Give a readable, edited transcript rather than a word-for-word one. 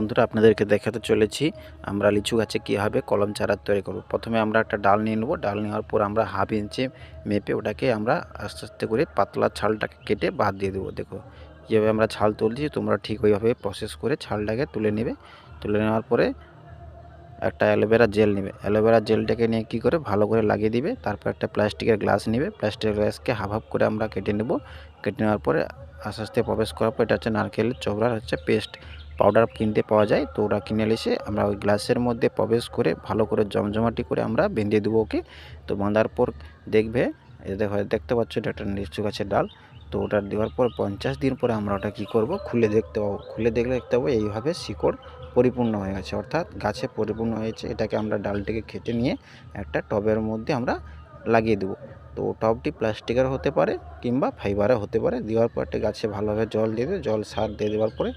বন্ধুরা আপনাদেরকে দেখাতে চলেছি আমরা লিচু গাছে কীভাবে কলম চারা তৈরি করব। প্রথমে আমরা একটা ডাল নিয়ে নেব। ডাল নেওয়ার পর আমরা হাফ ইঞ্চি মেপে ওটাকে আমরা আস্তে আস্তে করে পাতলা ছালটাকে কেটে বাদ দিয়ে দেবো। দেখো যেভাবে আমরা ছাল তুলছি তোমরা ঠিক ওইভাবে প্রসেস করে ছালটাকে তুলে নেবে। তুলে নেওয়ার পরে একটা অ্যালোভেরা জেল নেবে। অ্যালোভেরা জেলটাকে নিয়ে কী করে ভালো করে লাগিয়ে দিবে। তারপর একটা প্লাস্টিকের গ্লাস নেবে। প্লাস্টিকের গ্লাসকে হাফ হাফ করে আমরা কেটে নেব। কেটে নেওয়ার পরে আস্তে আস্তে প্রবেশ করার পর এটা হচ্ছে নারকেলের চোবড়ার পেস্ট পাউডার কিনতে পাওয়া যায়। তো ওটা কিনে এসে আমরা ওই গ্লাসের মধ্যে প্রবেশ করে ভালো করে জমজমাটি করে আমরা বেঁধে দেবো ওকে। তো বাঁধার পর দেখবে দেখতে পাচ্ছ এটা একটা লিচু গাছের ডাল। তো ওটা দেওয়ার পর 50 দিন পরে আমরা ওটা কী করব খুলে দেখতে পাবো। খুলে দেখলে দেখতে পাবো এইভাবে শিকড় পরিপূর্ণ হয়ে গেছে, অর্থাৎ গাছে পরিপূর্ণ হয়েছে। এটাকে আমরা ডালটিকে কেটে নিয়ে একটা টবের মধ্যে আমরা লাগিয়ে দেবো। তো টবটি প্লাস্টিকের হতে পারে কিংবা ফাইবারের হতে পারে। দেওয়ার পর একটা গাছে ভালোভাবে জল দেবে। জল সার দিয়ে দেওয়ার পরে